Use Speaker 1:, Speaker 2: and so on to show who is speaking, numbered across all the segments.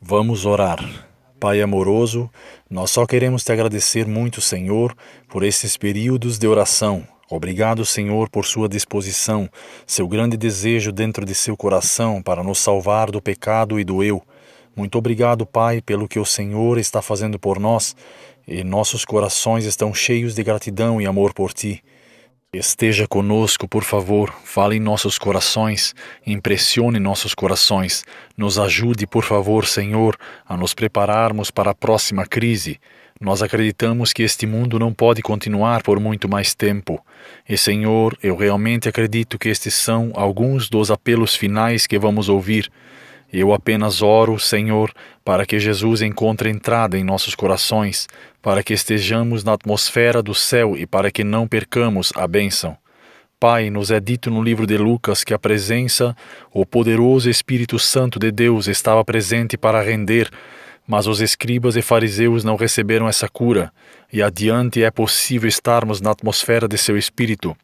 Speaker 1: Vamos orar. Pai amoroso, nós só queremos te agradecer muito, Senhor, por esses períodos de oração. Obrigado, Senhor, por sua disposição, seu grande desejo dentro de seu coração para nos salvar do pecado e do eu. Muito obrigado, Pai, pelo que o Senhor está fazendo por nós, e nossos corações estão cheios de gratidão e amor por Ti. Esteja conosco, por favor, fale em nossos corações, impressione nossos corações, nos ajude, por favor, Senhor, a nos prepararmos para a próxima crise. Nós acreditamos que este mundo não pode continuar por muito mais tempo. E, Senhor, eu realmente acredito que estes são alguns dos apelos finais que vamos ouvir. Eu apenas oro, Senhor, para que Jesus encontre entrada em nossos corações, para que estejamos na atmosfera do céu e para que não percamos a bênção. Pai, nos é dito no livro de Lucas que a presença, o poderoso Espírito Santo de Deus estava presente para render, mas os escribas e fariseus não receberam essa cura, e adiante é possível estarmos na atmosfera de seu Espírito.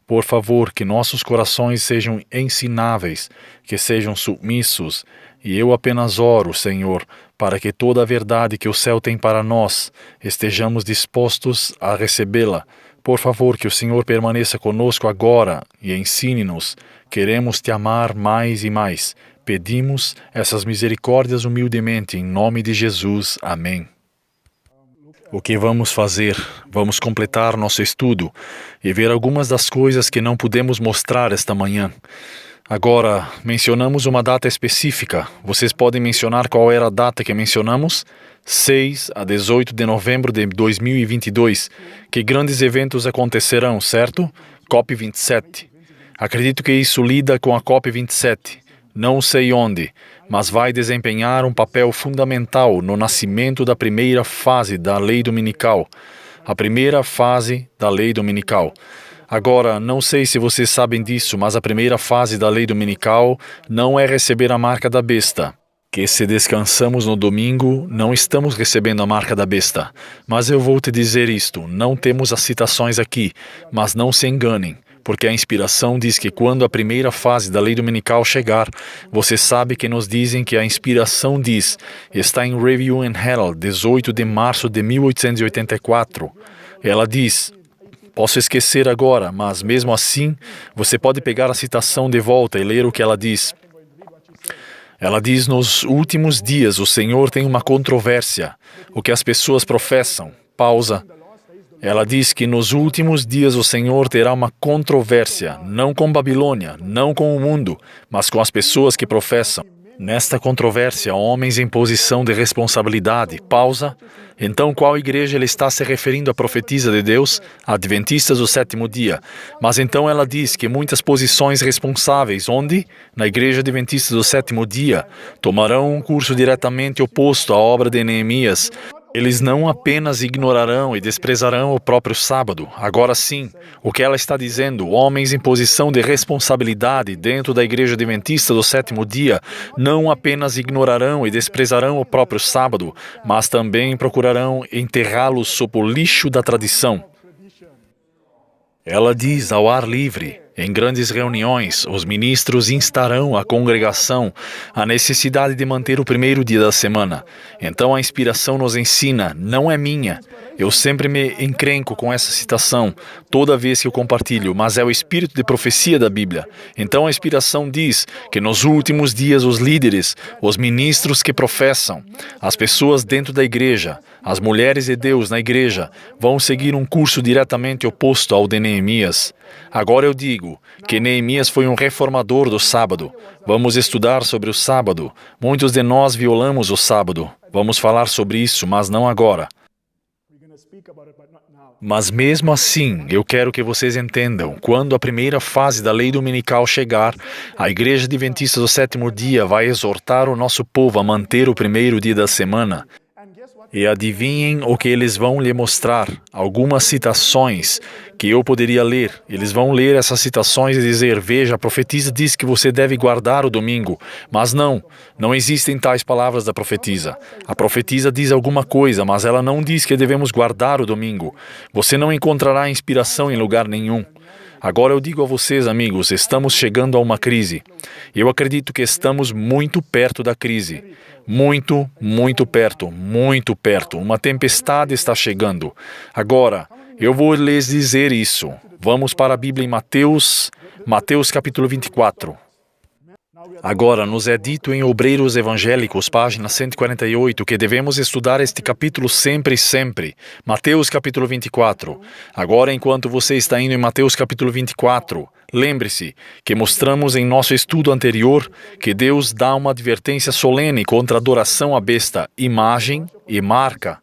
Speaker 1: Por favor, que nossos corações sejam ensináveis, que sejam submissos, e eu apenas oro, Senhor, para que toda a verdade que o céu tem para nós, estejamos dispostos a recebê-la. Por favor, que o Senhor permaneça conosco agora e ensine-nos. Queremos te amar mais e mais. Pedimos essas misericórdias humildemente, em nome de Jesus. Amém. O que vamos fazer? Vamos completar nosso estudo e ver algumas das coisas que não pudemos mostrar esta manhã. Agora, mencionamos uma data específica. Vocês podem mencionar qual era a data que mencionamos? 6 a 18 de novembro de 2022. Que grandes eventos acontecerão, certo? COP27. Acredito que isso lida com a COP27. Não sei onde, mas vai desempenhar um papel fundamental no nascimento da primeira fase da lei dominical. A primeira fase da lei dominical. Agora, não sei se vocês sabem disso, mas a primeira fase da lei dominical não é receber a marca da besta. Que se descansamos no domingo, não estamos recebendo a marca da besta. Mas eu vou te dizer isto, não temos as citações aqui, mas não se enganem. Porque a inspiração diz que quando a primeira fase da lei dominical chegar, você sabe que nos dizem que a inspiração diz, está em Review and Herald, 18 de março de 1884. Ela diz, posso esquecer agora, mas mesmo assim, você pode pegar a citação de volta e ler o que ela diz. Ela diz, nos últimos dias o Senhor tem uma controvérsia, o que as pessoas professam. Pausa. Ela diz que nos últimos dias o Senhor terá uma controvérsia, não com Babilônia, não com o mundo, mas com as pessoas que professam. Nesta controvérsia, homens em posição de responsabilidade. Pausa. Então, qual igreja ele está se referindo à profetisa de Deus? Adventistas do sétimo dia. Mas então ela diz que muitas posições responsáveis, onde? Na igreja adventista do sétimo dia, tomarão um curso diretamente oposto à obra de Neemias. Eles não apenas ignorarão e desprezarão o próprio sábado. Agora sim, o que ela está dizendo, homens em posição de responsabilidade dentro da igreja adventista do sétimo dia, não apenas ignorarão e desprezarão o próprio sábado, mas também procurarão enterrá-lo sob o lixo da tradição. Ela diz ao ar livre, em grandes reuniões, os ministros instarão a congregação a necessidade de manter o primeiro dia da semana. Então a inspiração nos ensina, não é minha. Eu sempre me encrenco com essa citação, toda vez que eu compartilho, mas é o espírito de profecia da Bíblia. Então a inspiração diz que nos últimos dias os líderes, os ministros que professam, as pessoas dentro da igreja, as mulheres de Deus na igreja, vão seguir um curso diretamente oposto ao de Neemias. Agora eu digo que Neemias foi um reformador do sábado. Vamos estudar sobre o sábado. Muitos de nós violamos o sábado. Vamos falar sobre isso, mas não agora. Mas mesmo assim, eu quero que vocês entendam, quando a primeira fase da lei dominical chegar, a Igreja Adventista do sétimo dia vai exortar o nosso povo a manter o primeiro dia da semana. E adivinhem o que eles vão lhe mostrar. Algumas citações que eu poderia ler. Eles vão ler essas citações e dizer, veja, a profetisa diz que você deve guardar o domingo. Mas não existem tais palavras da profetisa. A profetisa diz alguma coisa, mas ela não diz que devemos guardar o domingo. Você não encontrará inspiração em lugar nenhum. Agora eu digo a vocês, amigos, estamos chegando a uma crise. Eu acredito que estamos muito perto da crise. Muito, muito perto, muito perto. Uma tempestade está chegando. Agora, eu vou lhes dizer isso. Vamos para a Bíblia em Mateus capítulo 24. Agora, nos é dito em Obreiros Evangélicos, página 148, que devemos estudar este capítulo sempre e sempre. Mateus capítulo 24. Agora, enquanto você está indo em Mateus capítulo 24, lembre-se que mostramos em nosso estudo anterior que Deus dá uma advertência solene contra a adoração à besta, imagem e marca.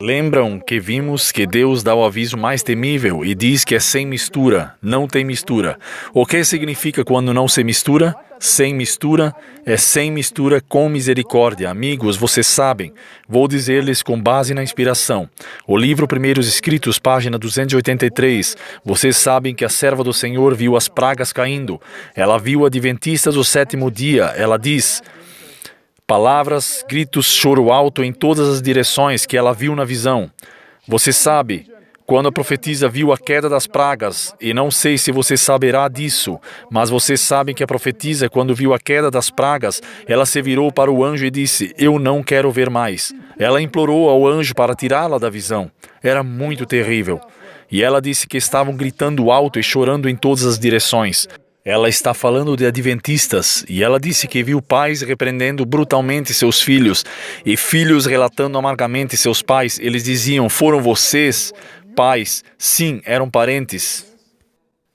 Speaker 1: Lembram que vimos que Deus dá o aviso mais temível e diz que é sem mistura, não tem mistura. O que significa quando não se mistura? Sem mistura é sem mistura com misericórdia. Amigos, vocês sabem, vou dizer-lhes com base na inspiração. O livro Primeiros Escritos, página 283, vocês sabem que a serva do Senhor viu as pragas caindo. Ela viu adventistas do sétimo dia. Ela diz: palavras, gritos, choro alto em todas as direções que ela viu na visão. Você sabe, quando a profetisa viu a queda das pragas, e não sei se você saberá disso, mas vocês sabem que a profetisa, quando viu a queda das pragas, ela se virou para o anjo e disse: eu não quero ver mais. Ela implorou ao anjo para tirá-la da visão. Era muito terrível. E ela disse que estavam gritando alto e chorando em todas as direções. Ela está falando de adventistas, e ela disse que viu pais repreendendo brutalmente seus filhos, e filhos relatando amargamente seus pais. Eles diziam: foram vocês, pais? Sim, eram parentes.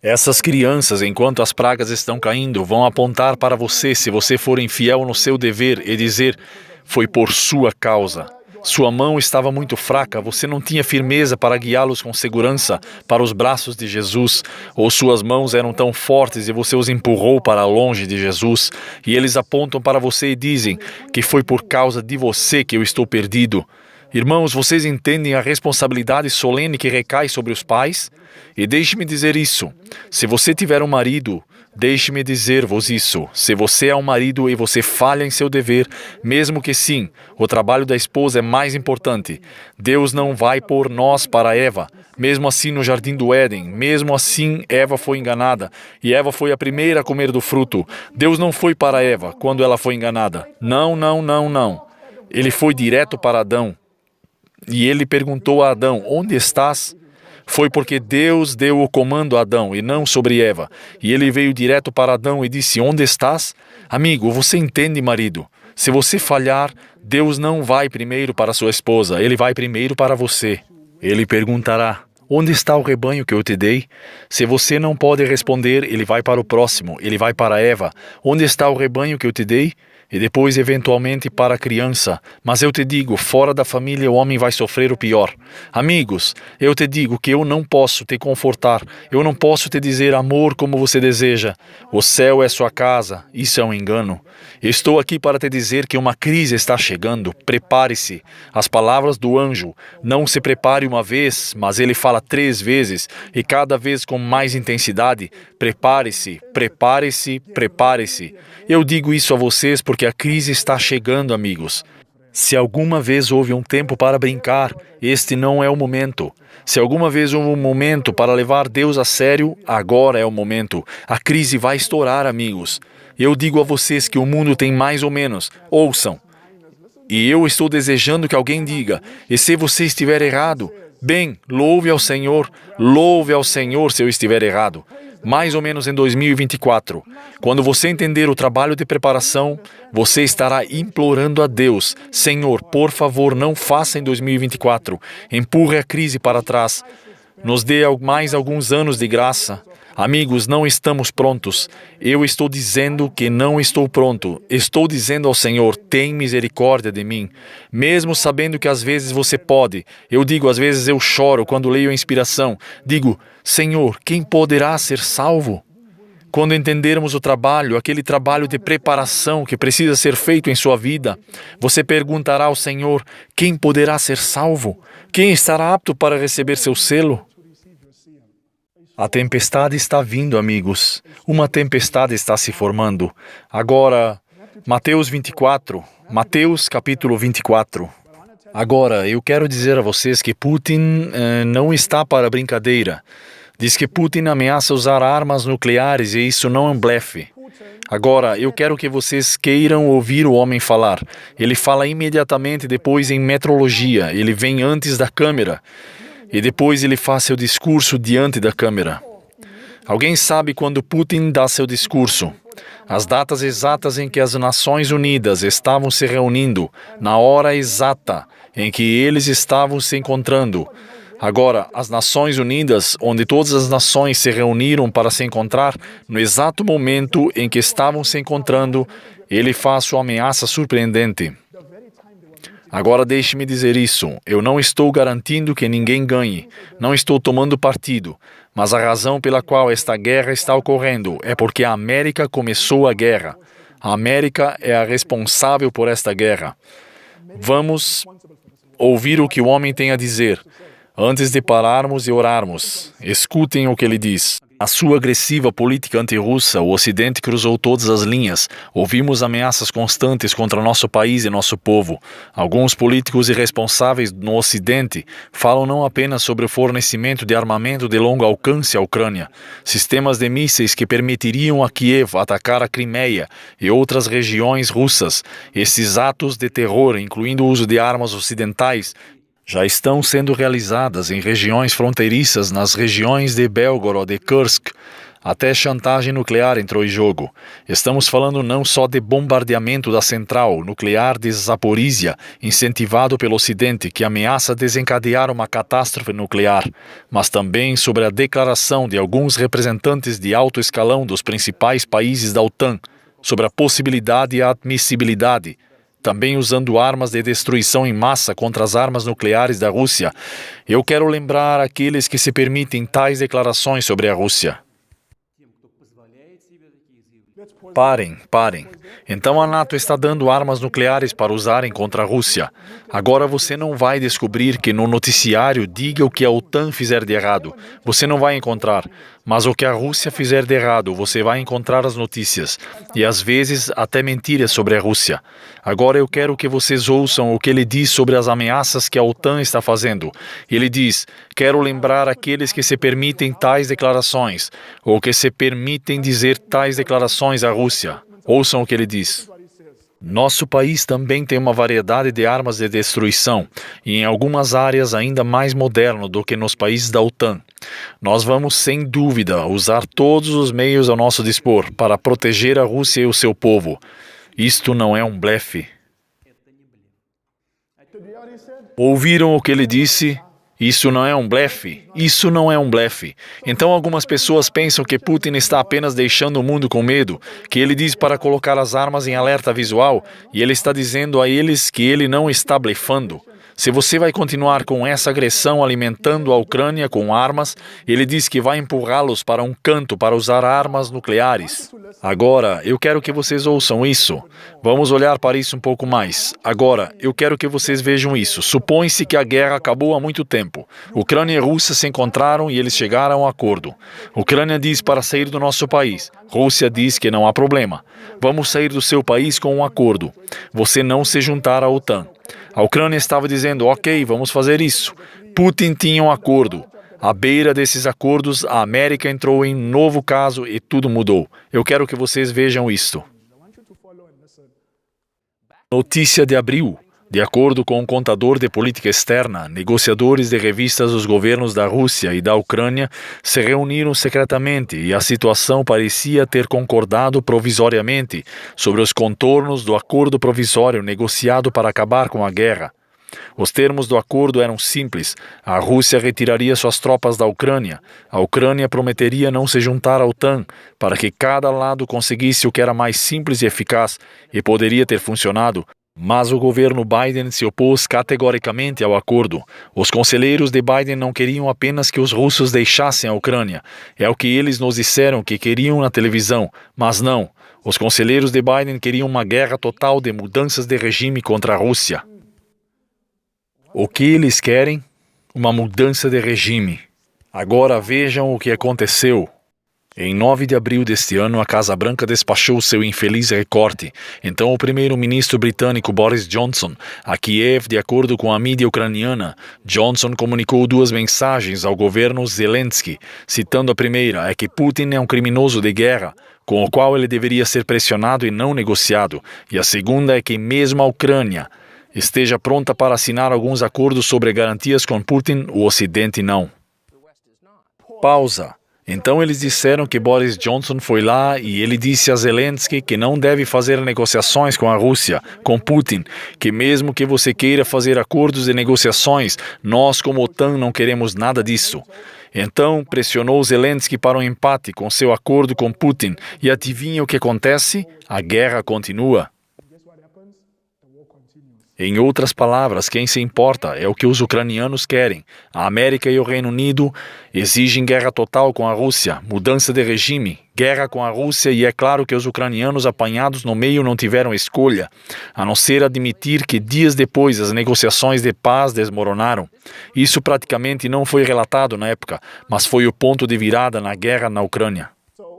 Speaker 1: Essas crianças, enquanto as pragas estão caindo, vão apontar para você se você for infiel no seu dever e dizer: foi por sua causa. Sua mão estava muito fraca, você não tinha firmeza para guiá-los com segurança para os braços de Jesus, ou suas mãos eram tão fortes e você os empurrou para longe de Jesus, e eles apontam para você e dizem que foi por causa de você que eu estou perdido. Irmãos, vocês entendem a responsabilidade solene que recai sobre os pais? E deixe-me dizer isso: se você tiver um marido, deixe-me dizer-vos isso. Se você é um marido e você falha em seu dever, mesmo que sim, o trabalho da esposa é mais importante. Deus não vai pôr nós para Eva. Mesmo assim no jardim do Éden, mesmo assim Eva foi enganada. E Eva foi a primeira a comer do fruto. Deus não foi para Eva quando ela foi enganada. Não, não, não, não. Ele foi direto para Adão. E ele perguntou a Adão: onde estás? Foi porque Deus deu o comando a Adão e não sobre Eva. E ele veio direto para Adão e disse: onde estás? Amigo, você entende, marido? Se você falhar, Deus não vai primeiro para sua esposa, ele vai primeiro para você. Ele perguntará: onde está o rebanho que eu te dei? Se você não pode responder, ele vai para o próximo, ele vai para Eva: onde está o rebanho que eu te dei? E depois, eventualmente, para a criança. Mas eu te digo, fora da família o homem vai sofrer o pior. Amigos, eu te digo que eu não posso te confortar. Eu não posso te dizer amor como você deseja. O céu é sua casa. Isso é um engano. Estou aqui para te dizer que uma crise está chegando. Prepare-se. As palavras do anjo: não se prepare uma vez, mas ele fala 3 vezes, e cada vez com mais intensidade. Prepare-se, prepare-se, prepare-se. Eu digo isso a vocês porque a crise está chegando, amigos. Se alguma vez houve um tempo para brincar, este não é o momento. Se alguma vez houve um momento para levar Deus a sério, agora é o momento. A crise vai estourar, amigos. Eu digo a vocês que o mundo tem mais ou menos. Ouçam. E eu estou desejando que alguém diga: e se você estiver errado? Bem, louve ao Senhor se eu estiver errado. Mais ou menos em 2024, quando você entender o trabalho de preparação, você estará implorando a Deus: Senhor, por favor, não faça em 2024. Empurre a crise para trás. Nos dê mais alguns anos de graça. Amigos, não estamos prontos. Eu estou dizendo que não estou pronto. Estou dizendo ao Senhor: tem misericórdia de mim. Mesmo sabendo que às vezes você pode. Eu digo, às vezes eu choro quando leio a inspiração. Digo: Senhor, quem poderá ser salvo? Quando entendermos o trabalho, aquele trabalho de preparação que precisa ser feito em sua vida, você perguntará ao Senhor: quem poderá ser salvo? Quem estará apto para receber seu selo? A tempestade está vindo, amigos. Uma tempestade está se formando. Agora, Mateus capítulo 24. Agora, eu quero dizer a vocês que Putin não está para brincadeira. Diz que Putin ameaça usar armas nucleares e isso não é um blefe. Agora, eu quero que vocês queiram ouvir o homem falar. Ele fala imediatamente depois em metrologia. Ele vem antes da câmera. E depois ele faz seu discurso diante da câmera. Alguém sabe quando Putin dá seu discurso? As datas exatas em que as Nações Unidas estavam se reunindo, na hora exata em que eles estavam se encontrando. Agora, as Nações Unidas, onde todas as nações se reuniram para se encontrar, no exato momento em que estavam se encontrando, ele faz sua ameaça surpreendente. Agora deixe-me dizer isso, eu não estou garantindo que ninguém ganhe, não estou tomando partido, mas a razão pela qual esta guerra está ocorrendo é porque a América começou a guerra. A América é a responsável por esta guerra. Vamos ouvir o que o homem tem a dizer. Antes de pararmos e orarmos, escutem o que ele diz. A sua agressiva política antirrussa, o Ocidente cruzou todas as linhas. Ouvimos ameaças constantes contra nosso país e nosso povo. Alguns políticos irresponsáveis no Ocidente falam não apenas sobre o fornecimento de armamento de longo alcance à Ucrânia, sistemas de mísseis que permitiriam a Kiev atacar a Crimeia e outras regiões russas. Esses atos de terror, incluindo o uso de armas ocidentais, já estão sendo realizadas em regiões fronteiriças, nas regiões de Belgorod e Kursk. Até chantagem nuclear entrou em jogo. Estamos falando não só de bombardeamento da central nuclear de Zaporizhia, incentivado pelo Ocidente, que ameaça desencadear uma catástrofe nuclear, mas também sobre a declaração de alguns representantes de alto escalão dos principais países da OTAN, sobre a possibilidade e a admissibilidade, também usando armas de destruição em massa contra as armas nucleares da Rússia. Eu quero lembrar aqueles que se permitem tais declarações sobre a Rússia. Parem. Então a NATO está dando armas nucleares para usarem contra a Rússia. Agora você não vai descobrir que no noticiário diga o que a OTAN fizer de errado. Você não vai encontrar. Mas o que a Rússia fizer de errado, você vai encontrar as notícias. E às vezes até mentiras sobre a Rússia. Agora eu quero que vocês ouçam o que ele diz sobre as ameaças que a OTAN está fazendo. Ele diz: quero lembrar aqueles que se permitem tais declarações, ou que se permitem dizer tais declarações à Rússia. Ouçam o que ele diz. Nosso país também tem uma variedade de armas de destruição, e em algumas áreas ainda mais moderno do que nos países da OTAN. Nós vamos, sem dúvida, usar todos os meios ao nosso dispor para proteger a Rússia e o seu povo. Isto não é um blefe. Ouviram o que ele disse? Isso não é um blefe? Isso não é um blefe. Então algumas pessoas pensam que Putin está apenas deixando o mundo com medo, que ele diz para colocar as armas em alerta visual, e ele está dizendo a eles que ele não está blefando. Se você vai continuar com essa agressão alimentando a Ucrânia com armas, ele diz que vai empurrá-los para um canto para usar armas nucleares. Agora, eu quero que vocês ouçam isso. Vamos olhar para isso um pouco mais. Agora, eu quero que vocês vejam isso. Supõe-se que a guerra acabou há muito tempo. Ucrânia e Rússia se encontraram e eles chegaram a um acordo. Ucrânia diz para sair do nosso país. Rússia diz que não há problema. Vamos sair do seu país com um acordo. Você não se juntar à OTAN. A Ucrânia estava dizendo, ok, vamos fazer isso. Putin tinha um acordo. À beira desses acordos, a América entrou em um novo caso e tudo mudou. Eu quero que vocês vejam isto. Notícia de abril. De acordo com um contador de política externa, negociadores de revistas dos governos da Rússia e da Ucrânia se reuniram secretamente e a situação parecia ter concordado provisoriamente sobre os contornos do acordo provisório negociado para acabar com a guerra. Os termos do acordo eram simples. A Rússia retiraria suas tropas da Ucrânia. A Ucrânia prometeria não se juntar à OTAN, para que cada lado conseguisse o que era mais simples e eficaz e poderia ter funcionado. Mas o governo Biden se opôs categoricamente ao acordo. Os conselheiros de Biden não queriam apenas que os russos deixassem a Ucrânia. É o que eles nos disseram que queriam na televisão, mas não. Os conselheiros de Biden queriam uma guerra total de mudanças de regime contra a Rússia. O que eles querem? Uma mudança de regime. Agora vejam o que aconteceu. Em 9 de abril deste ano, a Casa Branca despachou seu infeliz recorte. Então, o primeiro-ministro britânico Boris Johnson, a Kiev, de acordo com a mídia ucraniana, Johnson comunicou duas mensagens ao governo Zelensky, citando a primeira é que Putin é um criminoso de guerra, com o qual ele deveria ser pressionado e não negociado, e a segunda é que mesmo a Ucrânia esteja pronta para assinar alguns acordos sobre garantias com Putin, o Ocidente não. Pausa. Então eles disseram que Boris Johnson foi lá e ele disse a Zelensky que não deve fazer negociações com a Rússia, com Putin, que mesmo que você queira fazer acordos e negociações, nós como OTAN não queremos nada disso. Então pressionou Zelensky para um empate com seu acordo com Putin e adivinha o que acontece? A guerra continua. Em outras palavras, quem se importa é o que os ucranianos querem. A América e o Reino Unido exigem guerra total com a Rússia, mudança de regime, guerra com a Rússia e é claro que os ucranianos apanhados no meio não tiveram escolha, a não ser admitir que dias depois as negociações de paz desmoronaram. Isso praticamente não foi relatado na época, mas foi o ponto de virada na guerra na Ucrânia.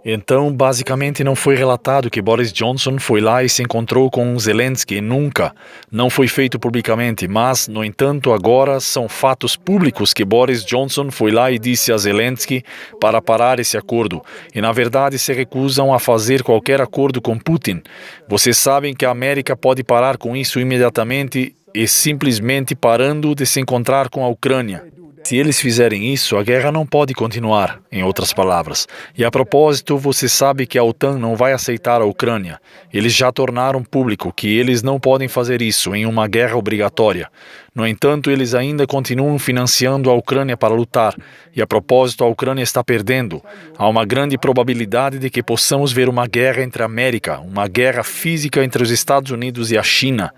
Speaker 1: Então, basicamente, não foi relatado que Boris Johnson foi lá e se encontrou com Zelensky. Nunca. Não foi feito publicamente. Mas, no entanto, agora são fatos públicos que Boris Johnson foi lá e disse a Zelensky para parar esse acordo. E, na verdade, se recusam a fazer qualquer acordo com Putin. Vocês sabem que a América pode parar com isso imediatamente e simplesmente parando de se encontrar com a Ucrânia. Se eles fizerem isso, a guerra não pode continuar, em outras palavras. E a propósito, você sabe que a OTAN não vai aceitar a Ucrânia. Eles já tornaram público que eles não podem fazer isso em uma guerra obrigatória. No entanto, eles ainda continuam financiando a Ucrânia para lutar. E a propósito, a Ucrânia está perdendo. Há uma grande probabilidade de que possamos ver uma guerra entre a América, uma guerra física entre os Estados Unidos e a China.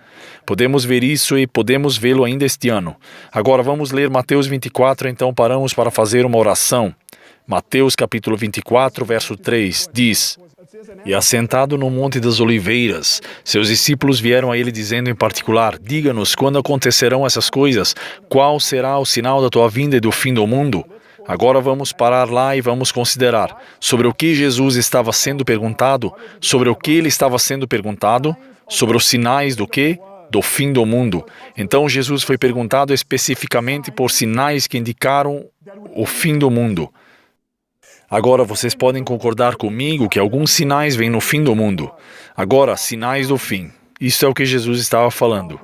Speaker 1: Podemos ver isso e podemos vê-lo ainda este ano. Agora vamos ler Mateus 24, então paramos para fazer uma oração. Mateus capítulo 24, verso 3, diz: E assentado no Monte das Oliveiras, seus discípulos vieram a ele dizendo em particular: Diga-nos quando acontecerão essas coisas, qual será o sinal da tua vinda e do fim do mundo? Agora vamos parar lá e vamos considerar sobre o que Jesus estava sendo perguntado, sobre o que ele estava sendo perguntado, sobre os sinais do quê? Do fim do mundo. Então Jesus foi perguntado especificamente por sinais que indicaram o fim do mundo. Agora vocês podem concordar comigo que alguns sinais vêm no fim do mundo. Agora, sinais do fim. Isso é o que Jesus estava falando.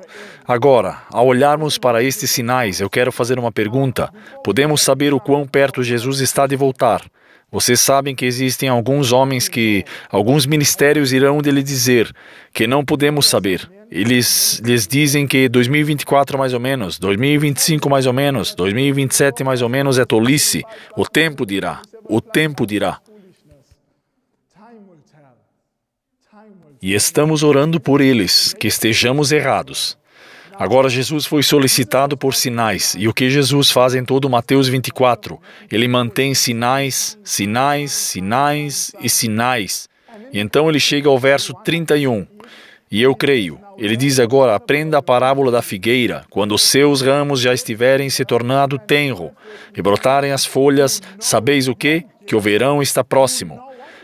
Speaker 1: Agora, ao olharmos para estes sinais, eu quero fazer uma pergunta. Podemos saber o quão perto Jesus está de voltar? Vocês sabem que existem alguns homens que, alguns ministérios irão lhe dizer que não podemos saber. Eles dizem que 2024 mais ou menos, 2025 mais ou menos, 2027 mais ou menos é tolice. O tempo dirá. O tempo dirá. E estamos orando por eles, que estejamos errados. Agora Jesus foi solicitado por sinais, e o que Jesus faz em todo Mateus 24? Ele mantém sinais, sinais, sinais e sinais. E então ele chega ao verso 31, e eu creio. Ele diz agora, aprenda a parábola da figueira, quando os seus ramos já estiverem se tornado tenro, e brotarem as folhas, sabeis o quê? Que o verão está próximo.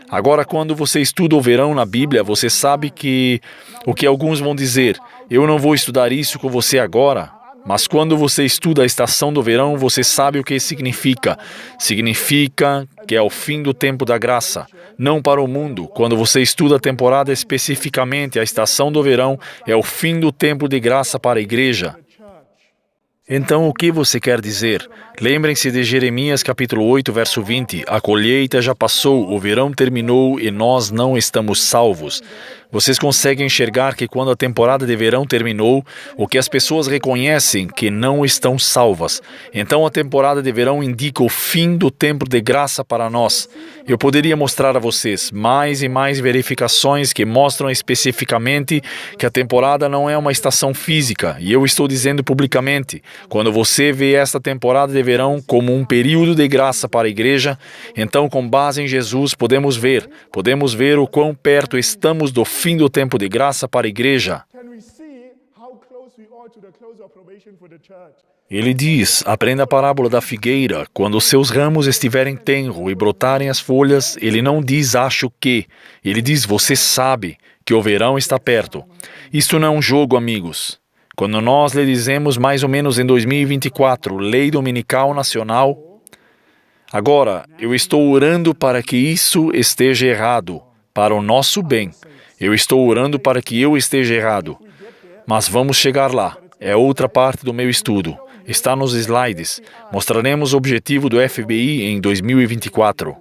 Speaker 1: Agora, quando você estuda o verão na Bíblia, você sabe que o que alguns vão dizer, eu não vou estudar isso com você agora, mas quando você estuda a estação do verão, você sabe o que significa. Significa que é o fim do tempo da graça, não para o mundo. Quando você estuda a temporada especificamente, a estação do verão é o fim do tempo de graça para a igreja. Então, o que você quer dizer? Lembrem-se de Jeremias capítulo 8, verso 20. A colheita já passou, o verão terminou e nós não estamos salvos. Vocês conseguem enxergar que quando a temporada de verão terminou, o que as pessoas reconhecem que não estão salvas. Então a temporada de verão indica o fim do tempo de graça para nós. Eu poderia mostrar a vocês mais e mais verificações que mostram especificamente que a temporada não é uma estação física. E eu estou dizendo publicamente, quando você vê esta temporada de verão como um período de graça para a igreja, então com base em Jesus podemos ver o quão perto estamos do fim do tempo de graça para a igreja. Ele diz, aprenda a parábola da figueira. Quando os seus ramos estiverem tenro e brotarem as folhas, ele não diz acho que. Ele diz você sabe que o verão está perto. Isso não é um jogo, amigos. Quando nós lhe dizemos mais ou menos em 2024, Lei Dominical Nacional, agora eu estou orando para que isso esteja errado, para o nosso bem. Eu estou orando para que eu esteja errado. Mas vamos chegar lá. É outra parte do meu estudo. Está nos slides. Mostraremos o objetivo do FBI em 2024.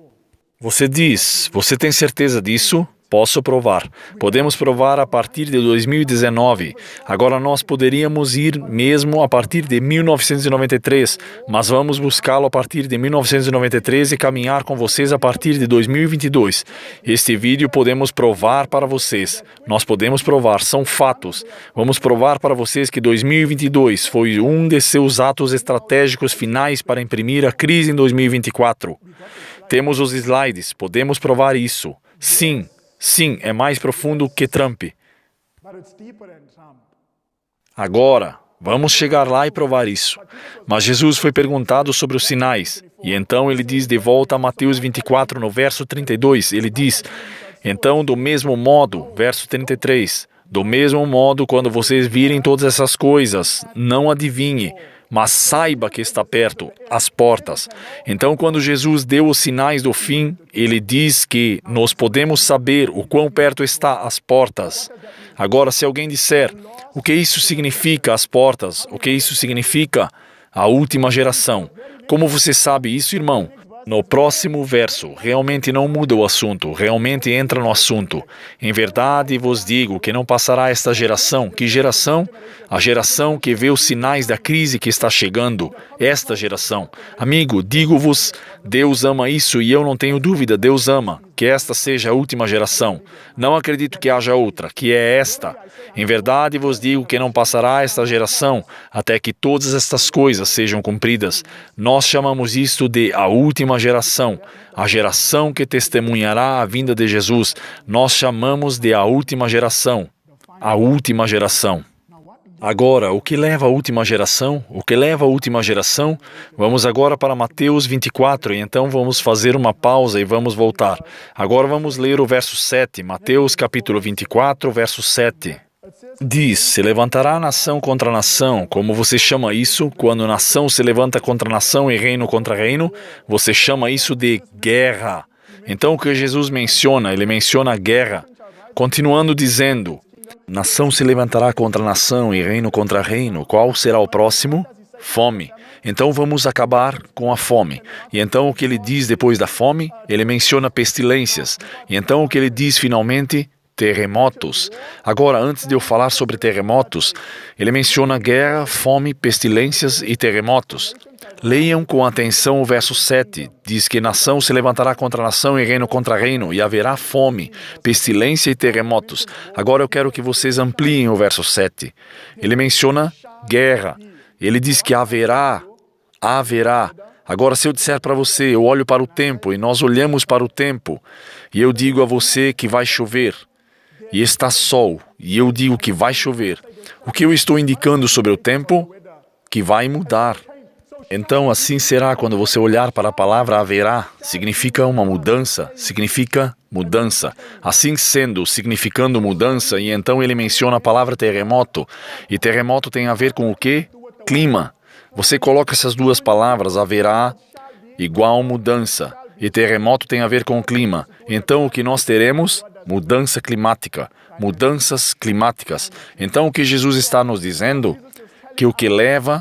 Speaker 1: Você diz, você tem certeza disso? Posso provar. Podemos provar a partir de 2019. Agora nós poderíamos ir mesmo a partir de 1993, mas vamos buscá-lo a partir de 1993 e caminhar com vocês a partir de 2022. Este vídeo podemos provar para vocês. Nós podemos provar, são fatos. Vamos provar para vocês que 2022 foi um de seus atos estratégicos finais para imprimir a crise em 2024. Temos os slides, podemos provar isso. Sim. Sim, é mais profundo que Trump. Agora, vamos chegar lá e provar isso. Mas Jesus foi perguntado sobre os sinais. E então ele diz de volta a Mateus 24, no verso 32, ele diz, então do mesmo modo, verso 33, do mesmo modo quando vocês virem todas essas coisas, não adivinhe, mas saiba que está perto, as portas. Então, quando Jesus deu os sinais do fim, ele diz que nós podemos saber o quão perto está as portas. Agora, se alguém disser, o que isso significa, as portas? O que isso significa? A última geração. Como você sabe isso, irmão? No próximo verso, realmente não muda o assunto, realmente entra no assunto. Em verdade vos digo que não passará esta geração. Que geração? A geração que vê os sinais da crise que está chegando. Esta geração. Amigo, digo-vos, Deus ama isso e eu não tenho dúvida, Deus ama. Que esta seja a última geração. Não acredito que haja outra, que é esta. Em verdade vos digo que não passará esta geração até que todas estas coisas sejam cumpridas. Nós chamamos isto de a última geração, a geração que testemunhará a vinda de Jesus. Nós chamamos de a última geração, a última geração. Agora, o que leva à última geração? O que leva à última geração? Vamos agora para Mateus 24, e então vamos fazer uma pausa e vamos voltar. Agora vamos ler o verso 7, Mateus capítulo 24, verso 7. Diz, se levantará nação contra nação. Como você chama isso? Quando nação se levanta contra nação e reino contra reino, você chama isso de guerra. Então o que Jesus menciona? Ele menciona a guerra. Continuando dizendo, nação se levantará contra nação e reino contra reino. Qual será o próximo? Fome. Então vamos acabar com a fome. E então o que ele diz depois da fome? Ele menciona pestilências. E então o que ele diz finalmente? Terremotos. Agora, antes de eu falar sobre terremotos, ele menciona guerra, fome, pestilências e terremotos. Leiam com atenção o verso 7. Diz que nação se levantará contra nação e reino contra reino, e haverá fome, pestilência e terremotos. Agora eu quero que vocês ampliem o verso 7. Ele menciona guerra. Ele diz que haverá. Agora, se eu disser para você, eu olho para o tempo, e nós olhamos para o tempo, e eu digo a você que vai chover, e está sol, e eu digo que vai chover, o que eu estou indicando sobre o tempo? Que vai mudar. Então, assim será quando você olhar para a palavra haverá, significa uma mudança, significa mudança. Assim sendo, significando mudança, e então ele menciona a palavra terremoto, e terremoto tem a ver com o quê? Clima. Você coloca essas duas palavras, haverá, igual mudança, e terremoto tem a ver com o clima. Então, o que nós teremos? Mudança climática, mudanças climáticas. Então, o que Jesus está nos dizendo? Que o que leva,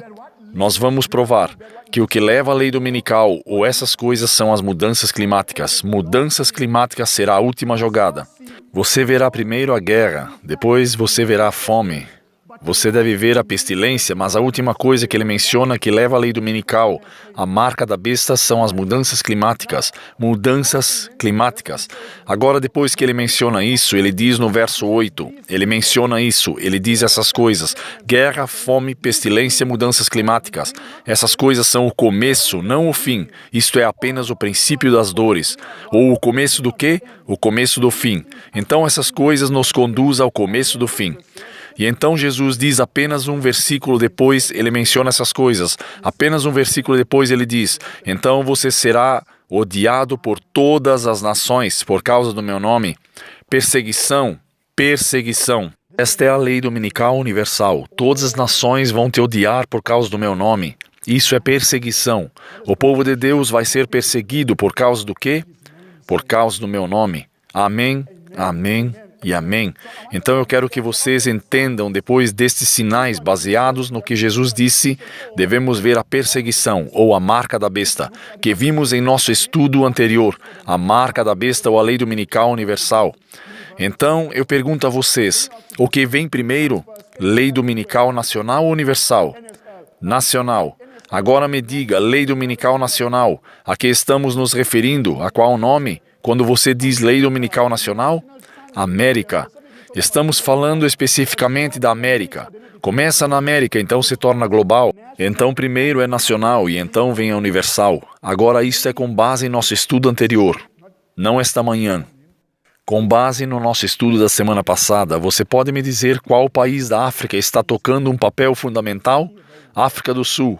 Speaker 1: nós vamos provar, que o que leva à lei dominical ou essas coisas são as mudanças climáticas. Mudanças climáticas será a última jogada. Você verá primeiro a guerra, depois você verá a fome. Você deve ver a pestilência, mas a última coisa que ele menciona que leva à lei dominical, a marca da besta, são as mudanças climáticas. Mudanças climáticas. Agora, depois que ele menciona isso, ele diz no verso 8, ele menciona isso, ele diz essas coisas. Guerra, fome, pestilência, mudanças climáticas. Essas coisas são o começo, não o fim. Isto é apenas o princípio das dores. Ou o começo do quê? O começo do fim. Então, essas coisas nos conduzem ao começo do fim. E então Jesus diz apenas um versículo depois, ele menciona essas coisas. Apenas um versículo depois ele diz: então você será odiado por todas as nações por causa do meu nome. Perseguição, perseguição. Esta é a lei dominical universal. Todas as nações vão te odiar por causa do meu nome. Isso é perseguição. O povo de Deus vai ser perseguido por causa do quê? Por causa do meu nome. Amém, amém e amém. Então eu quero que vocês entendam, depois destes sinais baseados no que Jesus disse, devemos ver a perseguição, ou a marca da besta, que vimos em nosso estudo anterior, a marca da besta ou a lei dominical universal. Então eu pergunto a vocês, o que vem primeiro? Lei dominical nacional ou universal? Nacional. Agora me diga, lei dominical nacional, a que estamos nos referindo? A qual nome? Quando você diz lei dominical nacional? América. Estamos falando especificamente da América. Começa na América, então se torna global. Então primeiro é nacional e então vem a universal. Agora isso é com base em nosso estudo anterior, não esta manhã. Com base no nosso estudo da semana passada, você pode me dizer qual país da África está tocando um papel fundamental? África do Sul.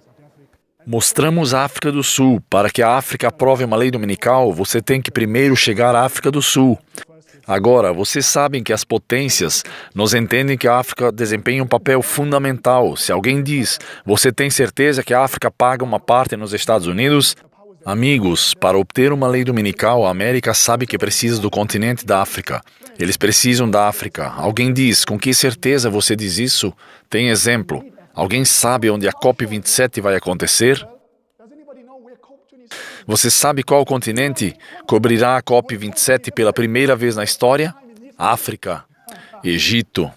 Speaker 1: Mostramos a África do Sul. Para que a África aprove uma lei dominical, você tem que primeiro chegar à África do Sul. Agora, vocês sabem que as potências nos entendem que a África desempenha um papel fundamental. Se alguém diz, você tem certeza que a África paga uma parte nos Estados Unidos? Amigos, para obter uma lei dominical, a América sabe que precisa do continente da África. Eles precisam da África. Alguém diz, com que certeza você diz isso? Tem exemplo. Alguém sabe onde a COP27 vai acontecer? Você sabe qual continente cobrirá a COP27 pela primeira vez na história? África. Egito.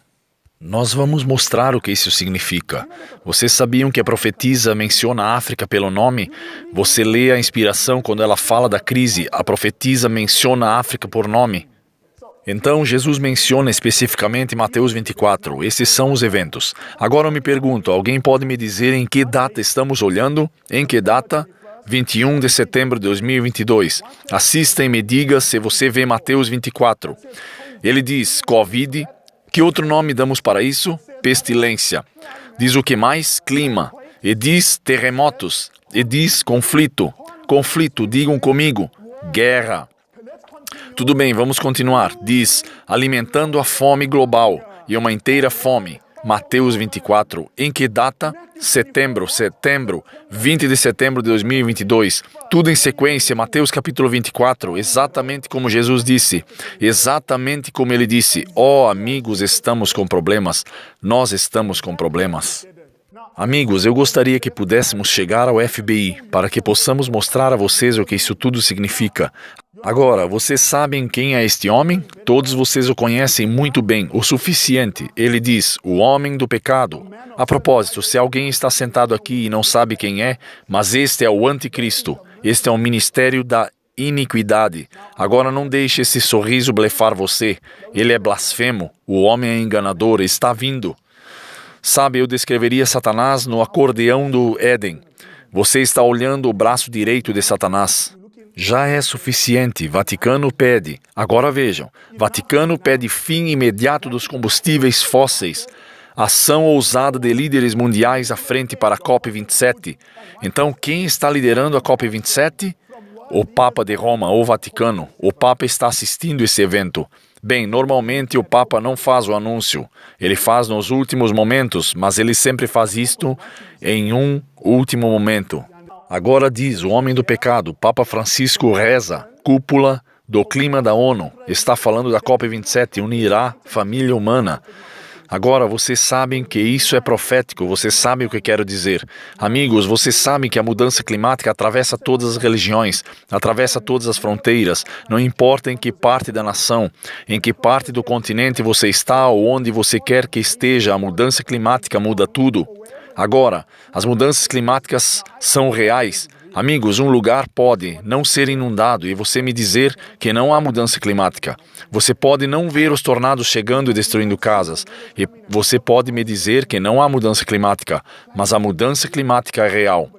Speaker 1: Nós vamos mostrar o que isso significa. Vocês sabiam que a profetisa menciona a África pelo nome? Você lê a inspiração quando ela fala da crise, a profetisa menciona a África por nome. Então, Jesus menciona especificamente Mateus 24. Esses são os eventos. Agora eu me pergunto, alguém pode me dizer em que data estamos olhando? Em que data? 21 de setembro de 2022. Assista e me diga se você vê Mateus 24. Ele diz Covid. Que outro nome damos para isso? Pestilência. Diz o que mais? Clima. E diz terremotos. E diz conflito. Conflito, digam comigo. Guerra. Tudo bem, vamos continuar. Diz, alimentando a fome global e uma inteira fome. Mateus 24. Em que data? Setembro, 20 de setembro de 2022. Tudo em sequência, Mateus capítulo 24, exatamente como Jesus disse. Exatamente como ele disse. Oh, amigos, estamos com problemas. Nós estamos com problemas. Amigos, eu gostaria que pudéssemos chegar ao FBI para que possamos mostrar a vocês o que isso tudo significa. Agora, vocês sabem quem é este homem? Todos vocês o conhecem muito bem, o suficiente. Ele diz, o homem do pecado. A propósito, se alguém está sentado aqui e não sabe quem é, mas este é o anticristo. Este é o ministério da iniquidade. Agora não deixe esse sorriso blefar você. Ele é blasfemo, o homem é enganador, está vindo. Sabe, eu descreveria Satanás no acordeão do Éden. Você está olhando o braço direito de Satanás. Já é suficiente. Vaticano pede. Agora vejam. Vaticano pede fim imediato dos combustíveis fósseis. Ação ousada de líderes mundiais à frente para a COP27. Então, quem está liderando a COP27? O Papa de Roma, ou Vaticano. O Papa está assistindo esse evento. Bem, normalmente o Papa não faz o anúncio. Ele faz nos últimos momentos, mas ele sempre faz isto em um último momento. Agora diz, o homem do pecado, Papa Francisco reza, cúpula do clima da ONU, está falando da COP27, unirá família humana. Agora, vocês sabem que isso é profético, vocês sabem o que quero dizer. Amigos, vocês sabem que a mudança climática atravessa todas as religiões, atravessa todas as fronteiras, não importa em que parte da nação, em que parte do continente você está ou onde você quer que esteja, a mudança climática muda tudo. Agora, as mudanças climáticas são reais. Amigos, um lugar pode não ser inundado e você me dizer que não há mudança climática. Você pode não ver os tornados chegando e destruindo casas. E você pode me dizer que não há mudança climática, mas a mudança climática é real.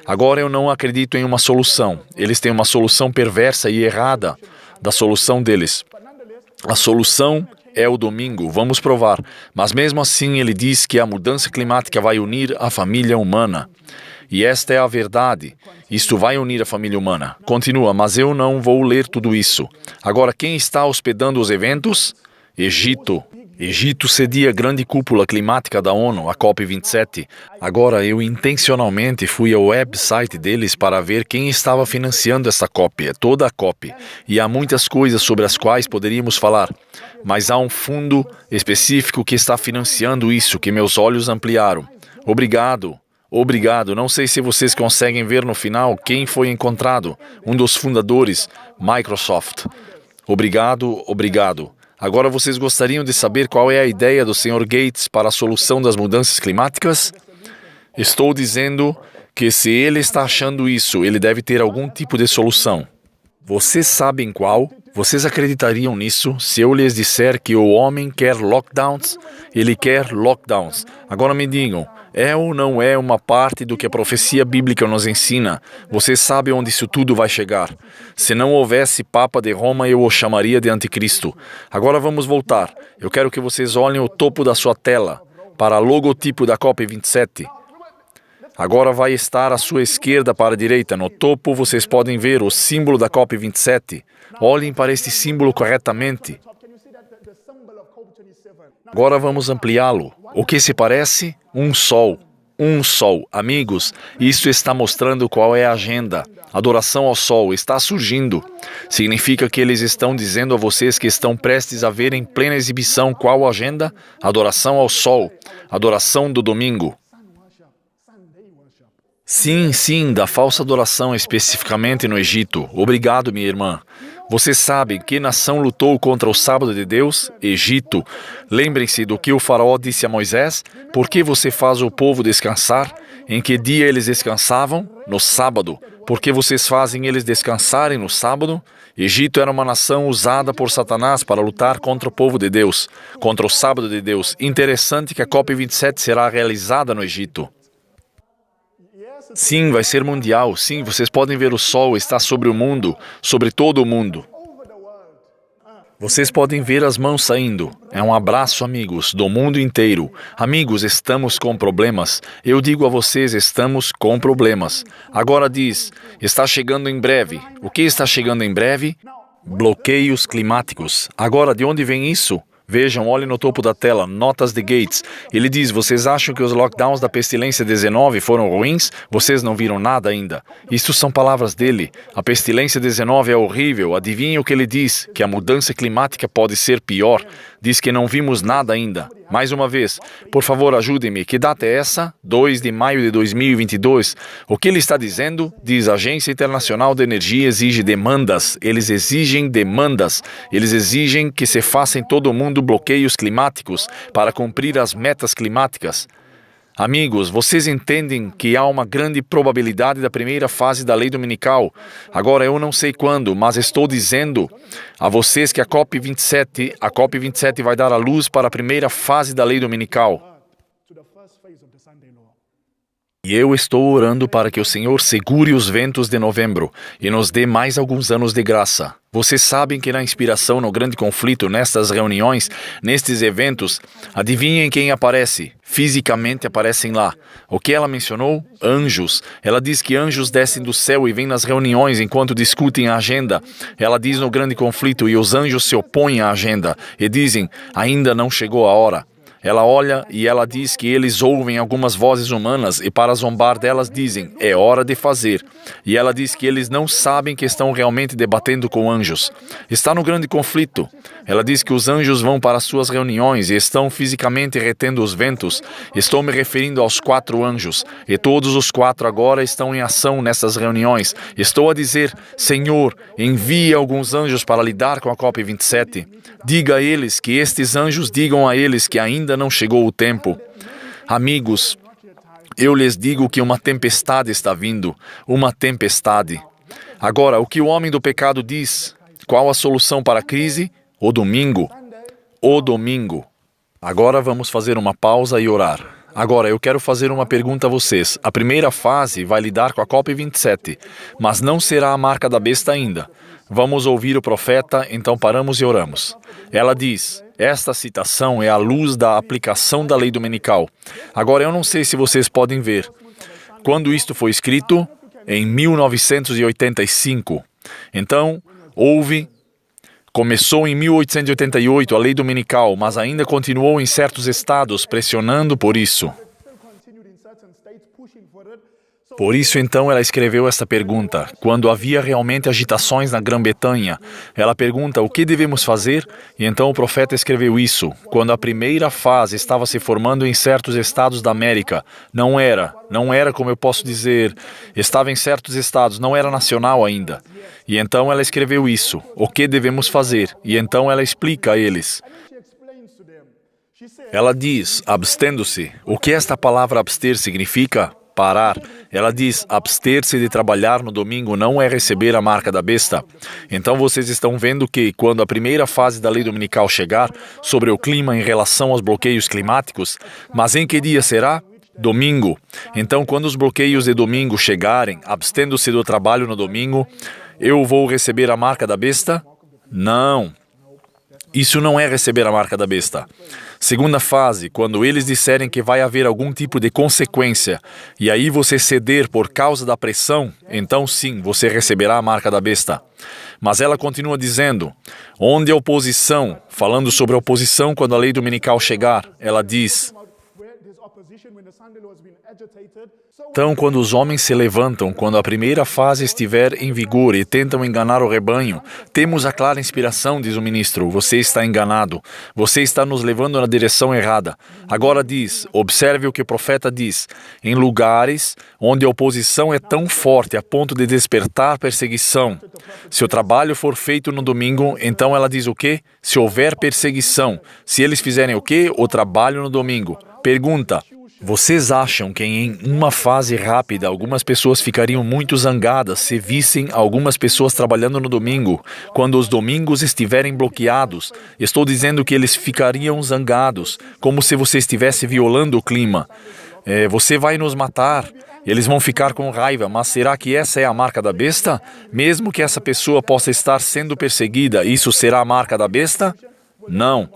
Speaker 1: Agora eu não acredito em uma solução. Eles têm uma solução perversa e errada da solução deles. A solução É o domingo, vamos provar. Mas mesmo assim ele diz que a mudança climática vai unir a família humana. E esta é a verdade. Isto vai unir a família humana. Continua, mas eu não vou ler tudo isso. Agora, quem está hospedando os eventos? Egito. Egito cedia a grande cúpula climática da ONU, a COP27. Agora, eu intencionalmente fui ao website deles para ver quem estava financiando essa COP, toda a COP. E há muitas coisas sobre as quais poderíamos falar. Mas há um fundo específico que está financiando isso, que meus olhos ampliaram. Obrigado. Obrigado. Não sei se vocês conseguem ver no final quem foi encontrado. Um dos fundadores, Microsoft. Obrigado, obrigado. Agora vocês gostariam de saber qual é a ideia do Sr. Gates para a solução das mudanças climáticas? Estou dizendo que se ele está achando isso, ele deve ter algum tipo de solução. Vocês sabem qual? Vocês acreditariam nisso se eu lhes disser que o homem quer lockdowns? Ele quer lockdowns. Agora me digam, é ou não é uma parte do que a profecia bíblica nos ensina? Você sabe onde isso tudo vai chegar. Se não houvesse Papa de Roma, eu o chamaria de anticristo. Agora vamos voltar. Eu quero que vocês olhem o topo da sua tela para o logotipo da COP27. Agora vai estar à sua esquerda para a direita. No topo vocês podem ver o símbolo da COP27. Olhem para este símbolo corretamente. Agora vamos ampliá-lo. O que se parece? Um sol. Um sol. Amigos, isso está mostrando qual é a agenda. Adoração ao sol está surgindo. Significa que eles estão dizendo a vocês que estão prestes a ver em plena exibição qual a agenda? Adoração ao sol. Adoração do domingo. Sim, da falsa adoração especificamente no Egito. Obrigado, minha irmã. Você sabe que nação lutou contra o sábado de Deus? Egito. Lembrem-se do que o faraó disse a Moisés. Por que você faz o povo descansar? Em que dia eles descansavam? No sábado. Por que vocês fazem eles descansarem no sábado? Egito era uma nação usada por Satanás para lutar contra o povo de Deus, contra o sábado de Deus. Interessante que a COP27 será realizada no Egito. Sim, vai ser mundial. Sim, vocês podem ver o sol está sobre o mundo, sobre todo o mundo. Vocês podem ver as mãos saindo. É um abraço, amigos, do mundo inteiro. Amigos, estamos com problemas. Eu digo a vocês, estamos com problemas. Agora diz, está chegando em breve. O que está chegando em breve? Bloqueios climáticos. Agora, de onde vem isso? Vejam, olhem no topo da tela, notas de Gates. Ele diz, vocês acham que os lockdowns da pestilência 19 foram ruins? Vocês não viram nada ainda. Isso são palavras dele. A pestilência 19 é horrível. Adivinhem o que ele diz? Que a mudança climática pode ser pior. Diz que não vimos nada ainda. Mais uma vez, por favor, ajudem-me. Que data é essa? 2 de maio de 2022. O que ele está dizendo? Diz, a Agência Internacional de Energia exige demandas. Eles exigem demandas. Eles exigem que se faça em todo o mundo bloqueios climáticos para cumprir as metas climáticas. Amigos, vocês entendem que há uma grande probabilidade da primeira fase da lei dominical. Agora, eu não sei quando, mas estou dizendo a vocês que a COP27 vai dar a luz para a primeira fase da lei dominical. E eu estou orando para que o Senhor segure os ventos de novembro e nos dê mais alguns anos de graça. Vocês sabem que na inspiração no grande conflito, nestas reuniões, nestes eventos, adivinhem quem aparece? Fisicamente aparecem lá. O que ela mencionou? Anjos. Ela diz que anjos descem do céu e vêm nas reuniões enquanto discutem a agenda. Ela diz no grande conflito e os anjos se opõem à agenda e dizem, ainda não chegou a hora. Ela olha e ela diz que eles ouvem algumas vozes humanas e para zombar delas dizem, é hora de fazer. E ela diz que eles não sabem que estão realmente debatendo com anjos. Está no grande conflito. Ela diz que os anjos vão para suas reuniões e estão fisicamente retendo os ventos. Estou me referindo aos 4 anjos. E todos os 4 agora estão em ação nessas reuniões. Estou a dizer, Senhor, envie alguns anjos para lidar com a COP27. Diga a eles que estes anjos digam a eles que ainda não chegou o tempo. Amigos, eu lhes digo que uma tempestade está vindo. Uma tempestade. Agora, o que o homem do pecado diz? Qual a solução para a crise? O domingo. O domingo. Agora vamos fazer uma pausa e orar. Agora, eu quero fazer uma pergunta a vocês. A primeira fase vai lidar com a COP27, mas não será a marca da besta ainda. Vamos ouvir o profeta, então paramos e oramos. Ela diz, Esta citação é à luz da aplicação da lei dominical. Agora, eu não sei se vocês podem ver. Quando isto foi escrito? Em 1985. Então, começou em 1888 a lei dominical, mas ainda continuou em certos estados pressionando por isso. Por isso, então, ela escreveu esta pergunta. Quando havia realmente agitações na Grã-Bretanha, ela pergunta o que devemos fazer, e então o profeta escreveu isso. Quando a primeira fase estava se formando em certos estados da América, não era como eu posso dizer, estava em certos estados, não era nacional ainda. E então ela escreveu isso, o que devemos fazer, e então ela explica a eles. Ela diz, abstendo-se. O que esta palavra abster significa? Parar. Ela diz, abster-se de trabalhar no domingo não é receber a marca da besta. Então vocês estão vendo que, quando a primeira fase da lei dominical chegar, sobre o clima em relação aos bloqueios climáticos, mas em que dia será? Domingo. Então, quando os bloqueios de domingo chegarem, abstendo-se do trabalho no domingo, eu vou receber a marca da besta? Não. Isso não é receber a marca da besta. Segunda fase, quando eles disserem que vai haver algum tipo de consequência, e aí você ceder por causa da pressão, então sim, você receberá a marca da besta. Mas ela continua dizendo, onde a oposição, falando sobre a oposição quando a lei dominical chegar, ela diz... Então, quando os homens se levantam, quando a primeira fase estiver em vigor e tentam enganar o rebanho, temos a clara inspiração, diz o ministro, você está enganado, você está nos levando na direção errada. Agora diz, observe o que o profeta diz, em lugares onde a oposição é tão forte a ponto de despertar perseguição. Se o trabalho for feito no domingo, então ela diz o quê? Se houver perseguição, se eles fizerem o quê? O trabalho no domingo. Pergunta. Vocês acham que em uma fase rápida algumas pessoas ficariam muito zangadas se vissem algumas pessoas trabalhando no domingo, quando os domingos estiverem bloqueados? Estou dizendo que eles ficariam zangados, como se você estivesse violando o clima. Você vai nos matar. Eles vão ficar com raiva, mas será que essa é a marca da besta? Mesmo que essa pessoa possa estar sendo perseguida, isso será a marca da besta? Não.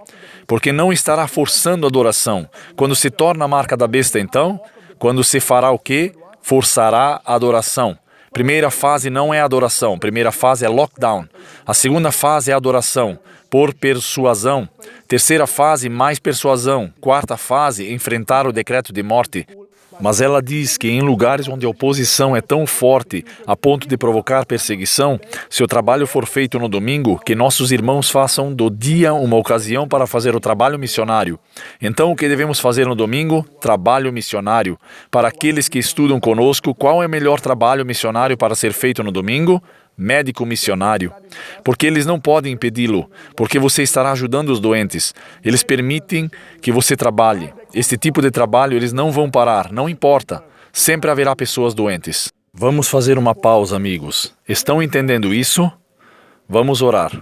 Speaker 1: Porque não estará forçando a adoração. Quando se torna a marca da besta, então, quando se fará o quê? Forçará a adoração. Primeira fase não é adoração, primeira fase é lockdown. A segunda fase é adoração, por persuasão. Terceira fase, mais persuasão. Quarta fase, enfrentar o decreto de morte. Mas ela diz que em lugares onde a oposição é tão forte a ponto de provocar perseguição, se o trabalho for feito no domingo, que nossos irmãos façam do dia uma ocasião para fazer o trabalho missionário. Então, o que devemos fazer no domingo? Trabalho missionário. Para aqueles que estudam conosco, qual é o melhor trabalho missionário para ser feito no domingo? Médico missionário, porque eles não podem impedi-lo, porque você estará ajudando os doentes. Eles permitem que você trabalhe. Este tipo de trabalho eles não vão parar, não importa. Sempre haverá pessoas doentes. Vamos fazer uma pausa, amigos. Estão entendendo isso? Vamos orar.